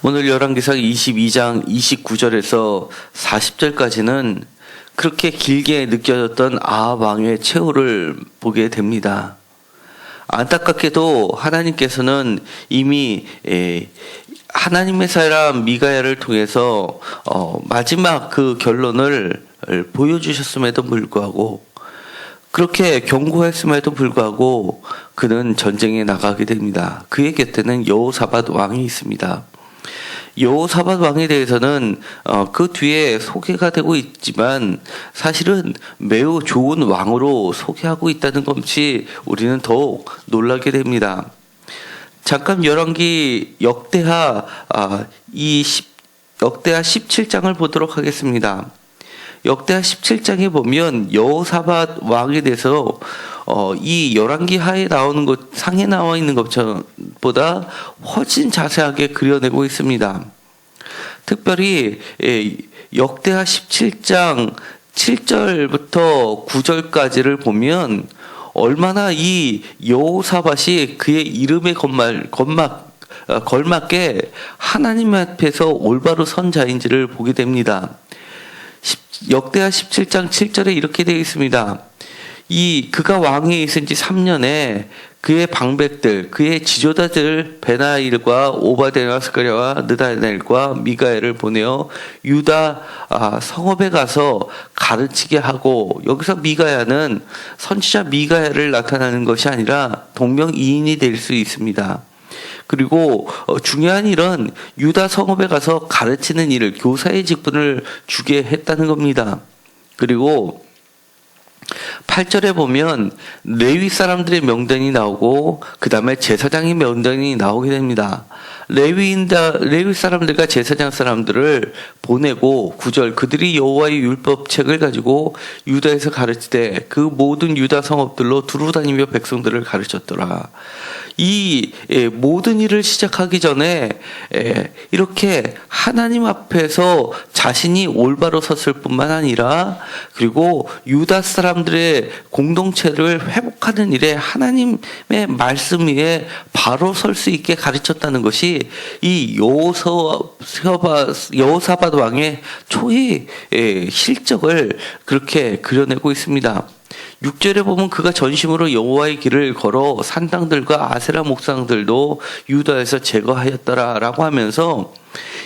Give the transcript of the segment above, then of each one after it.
오늘 열왕기상 22장 29절에서 40절까지는 그렇게 길게 느껴졌던 아합 왕의 최후를 보게 됩니다. 안타깝게도 하나님께서는 이미 하나님의 사람 미가야를 통해서 마지막 그 결론을 보여주셨음에도 불구하고, 그렇게 경고했음에도 불구하고 그는 전쟁에 나가게 됩니다. 그의 곁에는 여호사밧 왕이 있습니다. 여호사밧 왕에 대해서는 그 뒤에 소개가 되고 있지만 사실은 매우 좋은 왕으로 소개하고 있다는 것이 우리는 더욱 놀라게 됩니다. 잠깐 열왕기 역대하 17장을 보도록 하겠습니다. 역대하 17장에 보면 여호사밧 왕에 대해서 이 열왕기 하에 나오는 것, 상에 나와 있는 것보다 훨씬 자세하게 그려내고 있습니다. 특별히 역대하 17장 7절부터 9절까지를 보면 얼마나 이 여호사밧이 그의 이름에 걸맞게 하나님 앞에서 올바로 선 자인지를 보게 됩니다. 역대하 17장 7절에 이렇게 되어 있습니다. 그가 왕위에 있은 지 3년에 그의 방백들, 그의 지도자들 베나일과 오바댜와 스가랴와 느다넬과 미가엘을 보내어 유다 성읍에 가서 가르치게 하고, 여기서 미가야는 선지자 미가야를 나타내는 것이 아니라 동명이인이 될 수 있습니다. 그리고 중요한 일은 유다 성읍에 가서 가르치는 일을, 교사의 직분을 주게 했다는 겁니다. 그리고 8절에 보면 레위 사람들의 명단이 나오고 그 다음에 제사장의 명단이 나오게 됩니다. 레위 사람들과 제사장 사람들을 보내고 9절 그들이 여호와의 율법책을 가지고 유다에서 가르치되 그 모든 유다 성읍들로 두루 다니며 백성들을 가르쳤더라. 이 모든 일을 시작하기 전에 이렇게 하나님 앞에서 자신이 올바로 섰을 뿐만 아니라, 그리고 유다 사람들의 공동체를 회복하는 일에 하나님의 말씀 위에 바로 설 수 있게 가르쳤다는 것이 이 여호사밧 왕의 초기 실적을 그렇게 그려내고 있습니다. 6절에 보면 그가 전심으로 여호와의 길을 걸어 산당들과 아세라 목상들도 유다에서 제거하였더라라고 하면서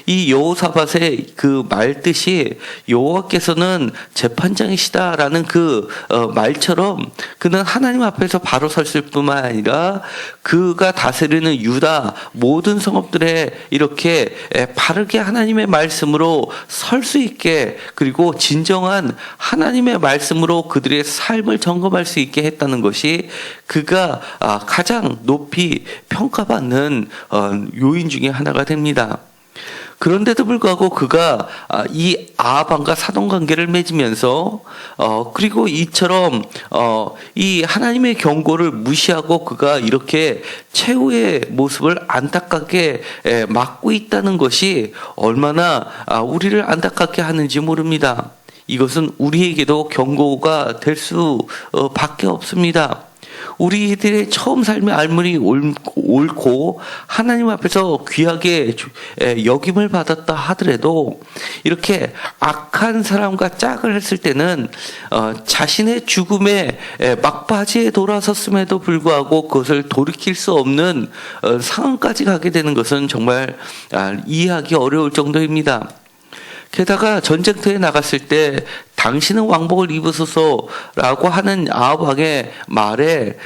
이 여호사밧의 그 말뜻이 여호와께서는 재판장이시다라는 그 말처럼 그는 하나님 앞에서 바로 섰을 뿐만 아니라 그가 다스리는 유다 모든 성읍들에 이렇게 바르게 하나님의 말씀으로 설 수 있게, 그리고 진정한 하나님의 말씀으로 그들의 삶을 점검할 수 있게 했다는 것이 그가 가장 높이 평가받는 요인 중에 하나가 됩니다. 그런데도 불구하고 그가 이 아합 왕과 사돈 관계를 맺으면서 그리고 이처럼 이 하나님의 경고를 무시하고 그가 이렇게 최후의 모습을 안타깝게 맞고 있다는 것이 얼마나 우리를 안타깝게 하는지 모릅니다. 이것은 우리에게도 경고가 될 수밖에 없습니다. 우리들의 처음 삶의 알물이 옳고 하나님 앞에서 귀하게 여김을 받았다 하더라도 이렇게 악한 사람과 짝을 했을 때는 자신의 죽음의 막바지에 돌아섰음에도 불구하고 그것을 돌이킬 수 없는 상황까지 가게 되는 것은 정말 이해하기 어려울 정도입니다. 게다가 전쟁터에 나갔을 때 당신은 왕복을 입으소서라고 하는 아합 왕의 말에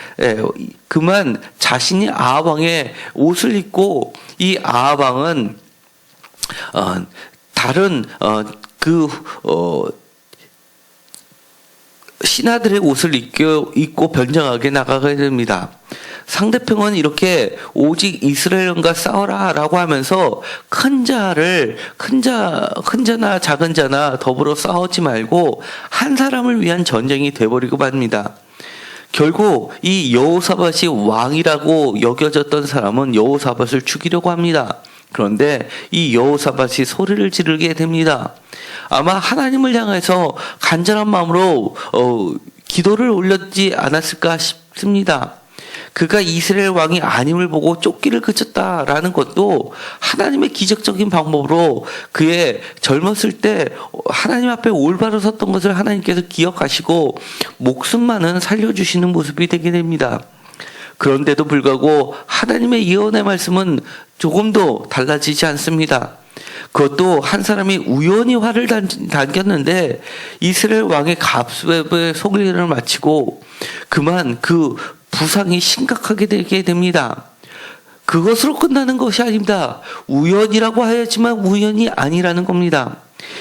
그만 자신이 아합 왕의 옷을 입고 이 아합 왕은 다른 신하들의 옷을 입고 변장하게 나가게 됩니다. 상대편은 이렇게 오직 이스라엘과 싸워라라고 하면서 큰 자나 작은 자나 더불어 싸우지 말고 한 사람을 위한 전쟁이 돼버리고 맙니다. 결국 이 여호사밧이 왕이라고 여겨졌던 사람은 여호사밧을 죽이려고 합니다. 그런데 이 여호사밧이 소리를 지르게 됩니다. 아마 하나님을 향해서 간절한 마음으로 기도를 올렸지 않았을까 싶습니다. 그가 이스라엘 왕이 아님을 보고 쫓기를 그쳤다라는 것도 하나님의 기적적인 방법으로 그의 젊었을 때 하나님 앞에 올바로 섰던 것을 하나님께서 기억하시고 목숨만은 살려주시는 모습이 되게 됩니다. 그런데도 불구하고 하나님의 예언의 말씀은 조금도 달라지지 않습니다. 그것도 한 사람이 우연히 활을 당겼는데 이스라엘 왕의 갑수의 소리를 마치고 그만 그 부상이 심각하게 되게 됩니다. 그것으로 끝나는 것이 아닙니다. 우연이라고 하였지만 우연이 아니라는 겁니다.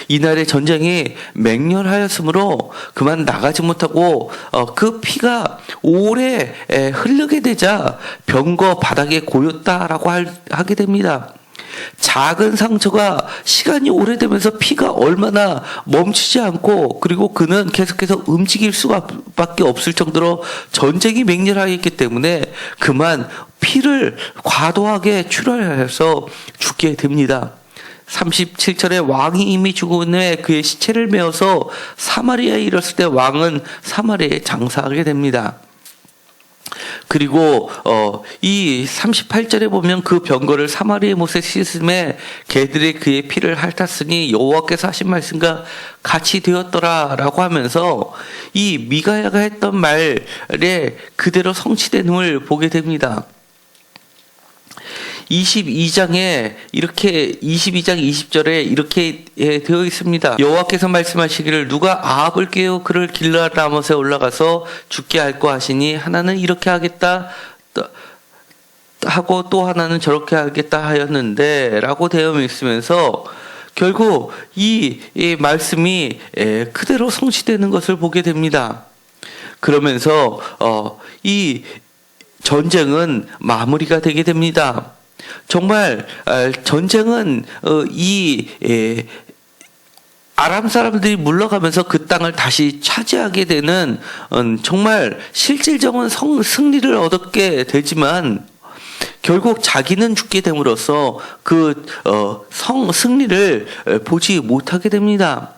이날의 전쟁이 맹렬하였으므로 그만 나가지 못하고 그 피가 오래 흐르게 되자 병거 바닥에 고였다라고 하게 됩니다. 작은 상처가 시간이 오래되면서 피가 얼마나 멈추지 않고 그리고 그는 계속해서 움직일 수밖에 없을 정도로 전쟁이 맹렬하였기 때문에 그만 피를 과도하게 출혈하여서 죽게 됩니다. 37절에 왕이 이미 죽은 후에 그의 시체를 메어서 사마리아에 이르렀을 때 왕은 사마리아에 장사하게 됩니다. 그리고 이 38절에 보면 그 병거를 사마리아의 못에 씻음에 개들이 그의 피를 핥았으니 여호와께서 하신 말씀과 같이 되었더라라고 하면서 이 미가야가 했던 말에 그대로 성취됨을 보게 됩니다. 22장에 이렇게 22장 20절에 이렇게 되어 있습니다. 여호와께서 말씀하시기를 누가 아합을 깨워 그를 길르앗 라못에 올라가서 죽게 할까 하시니 하나는 이렇게 하겠다 하고 또 하나는 저렇게 하겠다 하였는데 라고 되어 있으면서 결국 이 말씀이 그대로 성취되는 것을 보게 됩니다. 그러면서 이 전쟁은 마무리가 되게 됩니다. 정말 전쟁은 아람 사람들이 물러가면서 그 땅을 다시 차지하게 되는 정말 실질적인 승리를 얻게 되지만 결국 자기는 죽게 됨으로써 그 승리를 보지 못하게 됩니다.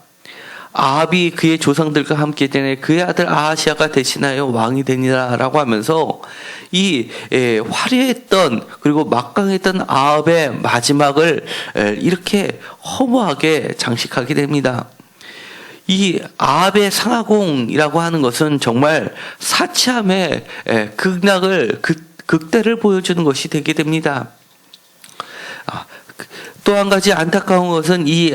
아합이 그의 조상들과 함께 되네 그의 아들 아하시아가 대신하여 왕이 되니라라고 하면서 이 화려했던 그리고 막강했던 아합의 마지막을 이렇게 허무하게 장식하게 됩니다. 이 아합의 상하공이라고 하는 것은 정말 사치함의 극대를 보여주는 것이 되게 됩니다. 또 한 가지 안타까운 것은 이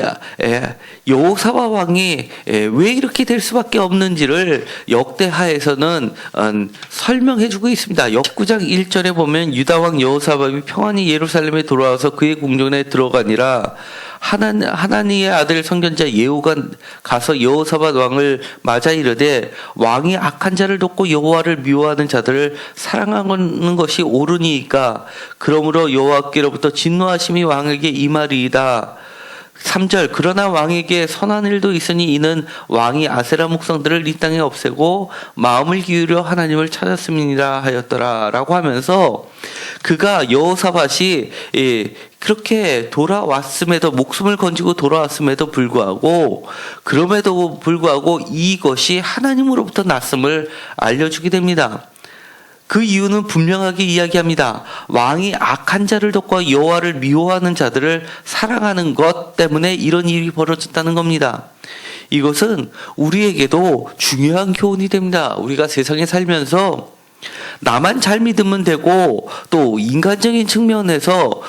여호사밧 왕이 왜 이렇게 될 수밖에 없는지를 역대하에서는 설명해주고 있습니다. 역구장 1절에 보면 유다 왕 여호사밧이 평안히 예루살렘에 돌아와서 그의 궁전에 들어가니라 하나니의 아들 선견자 예후가 가서 여호사밧 왕을 맞아 이르되 왕이 악한 자를 돕고 여호와를 미워하는 자들을 사랑하는 것이 옳으니까 그러므로 여호와께로부터 진노하심이 왕에게 임하리이다. 3절 그러나 왕에게 선한 일도 있으니 이는 왕이 아세라 목성들을 이 땅에 없애고 마음을 기울여 하나님을 찾았음이니라 하였더라 라고 하면서 그가 여호사밧이 그렇게 돌아왔음에도 목숨을 건지고 돌아왔음에도 불구하고 그럼에도 불구하고 이것이 하나님으로부터 났음을 알려주게 됩니다. 그 이유는 분명하게 이야기합니다. 왕이 악한 자를 돕고 여호와를 미워하는 자들을 사랑하는 것 때문에 이런 일이 벌어졌다는 겁니다. 이것은 우리에게도 중요한 교훈이 됩니다. 우리가 세상에 살면서 나만 잘 믿으면 되고 또 인간적인 측면에서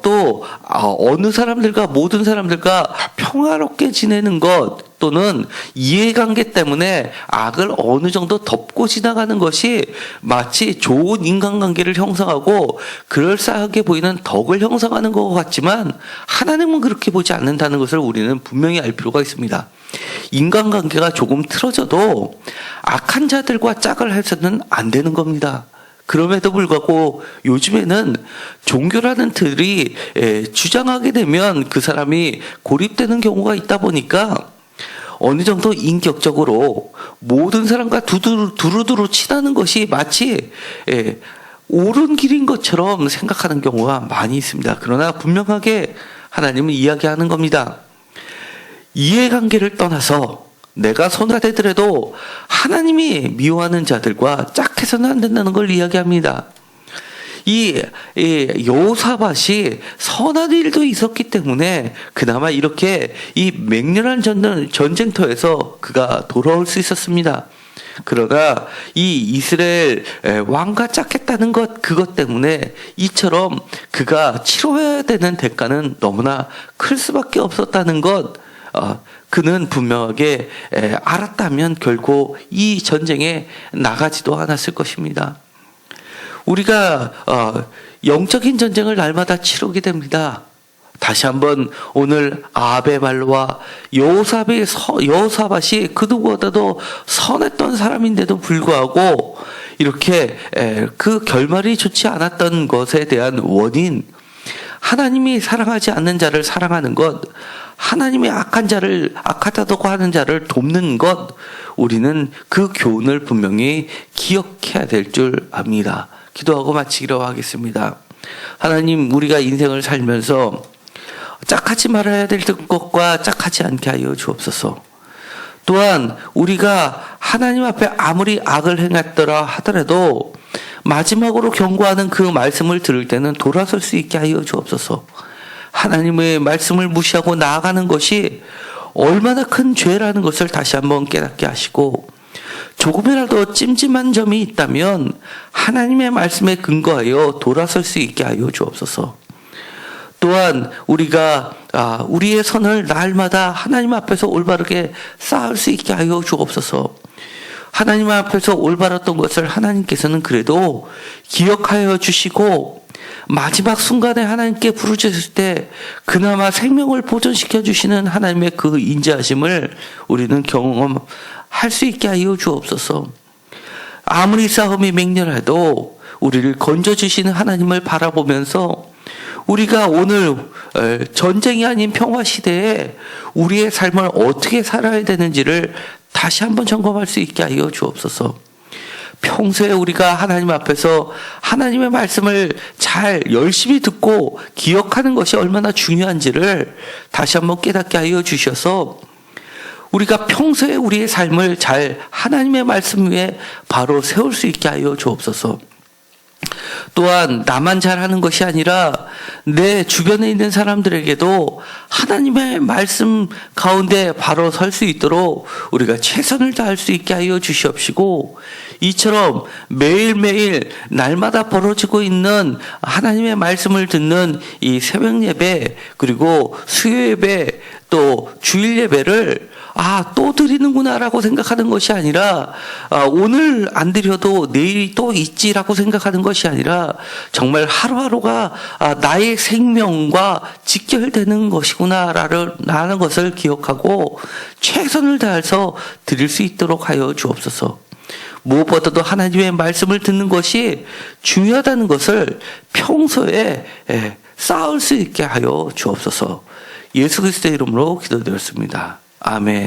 또 어느 사람들과 모든 사람들과 평화롭게 지내는 것 또는 이해관계 때문에 악을 어느 정도 덮고 지나가는 것이 마치 좋은 인간관계를 형성하고 그럴싸하게 보이는 덕을 형성하는 것 같지만 하나님은 그렇게 보지 않는다는 것을 우리는 분명히 알 필요가 있습니다. 인간관계가 조금 틀어져도 악한 자들과 짝을 해서는 안 되는 겁니다. 그럼에도 불구하고 요즘에는 종교라는 틀이 주장하게 되면 그 사람이 고립되는 경우가 있다 보니까 어느 정도 인격적으로 모든 사람과 두루두루 친하는 것이 마치 옳은 길인 것처럼 생각하는 경우가 많이 있습니다. 그러나 분명하게 하나님은 이야기하는 겁니다. 이해관계를 떠나서 내가 선하가 되더라도 하나님이 미워하는 자들과 짝해서는 안 된다는 걸 이야기합니다. 이 여호사밧이 선한 일도 있었기 때문에 그나마 이렇게 이 맹렬한 전쟁터에서 그가 돌아올 수 있었습니다. 그러나 이 이스라엘 왕과 짝했다는 그것 때문에 이처럼 그가 치러야 되는 대가는 너무나 클 수밖에 없었다는 것, 그는 분명하게 알았다면 결코 이 전쟁에 나가지도 않았을 것입니다. 우리가 영적인 전쟁을 날마다 치르게 됩니다. 다시 한번 오늘 아합의 말로와 여호사밧이 그 누구보다도 선했던 사람인데도 불구하고 이렇게 그 결말이 좋지 않았던 것에 대한 원인, 하나님이 사랑하지 않는 자를 사랑하는 것, 하나님의 악하다고 하는 자를 돕는 것, 우리는 그 교훈을 분명히 기억해야 될 줄 압니다. 기도하고 마치기로 하겠습니다. 하나님, 우리가 인생을 살면서 짝하지 말아야 될 것과 짝하지 않게 하여 주옵소서. 또한 우리가 하나님 앞에 아무리 악을 행했더라 하더라도 마지막으로 경고하는 그 말씀을 들을 때는 돌아설 수 있게 하여 주옵소서. 하나님의 말씀을 무시하고 나아가는 것이 얼마나 큰 죄라는 것을 다시 한번 깨닫게 하시고, 조금이라도 찜찜한 점이 있다면 하나님의 말씀에 근거하여 돌아설 수 있게 하여 주옵소서. 또한 우리가 우리의 선을 날마다 하나님 앞에서 올바르게 쌓을 수 있게 하여 주옵소서. 하나님 앞에서 올바랐던 것을 하나님께서는 그래도 기억하여 주시고, 마지막 순간에 하나님께 부르짖을 때 그나마 생명을 보존시켜 주시는 하나님의 그 인자하심을 우리는 경험할 수 있게 하여 주옵소서. 아무리 싸움이 맹렬해도 우리를 건져주시는 하나님을 바라보면서 우리가 오늘 전쟁이 아닌 평화 시대에 우리의 삶을 어떻게 살아야 되는지를 다시 한번 점검할 수 있게 하여 주옵소서. 평소에 우리가 하나님 앞에서 하나님의 말씀을 잘 열심히 듣고 기억하는 것이 얼마나 중요한지를 다시 한번 깨닫게 하여 주셔서 우리가 평소에 우리의 삶을 잘 하나님의 말씀 위에 바로 세울 수 있게 하여 주옵소서. 또한 나만 잘하는 것이 아니라 내 주변에 있는 사람들에게도 하나님의 말씀 가운데 바로 설 수 있도록 우리가 최선을 다할 수 있게 하여 주시옵시고, 이처럼 매일매일 날마다 벌어지고 있는 하나님의 말씀을 듣는 이 새벽 예배, 그리고 수요 예배, 또 주일 예배를 또 드리는구나라고 생각하는 것이 아니라 오늘 안 드려도 내일이 또 있지라고 생각하는 것이 아니라 정말 하루하루가 나의 생명과 직결되는 것이구나라는 것을 기억하고 최선을 다해서 드릴 수 있도록 하여 주옵소서. 무엇보다도 하나님의 말씀을 듣는 것이 중요하다는 것을 평소에 쌓을 수 있게 하여 주옵소서. 예수 그리스도의 이름으로 기도드렸습니다. 아멘.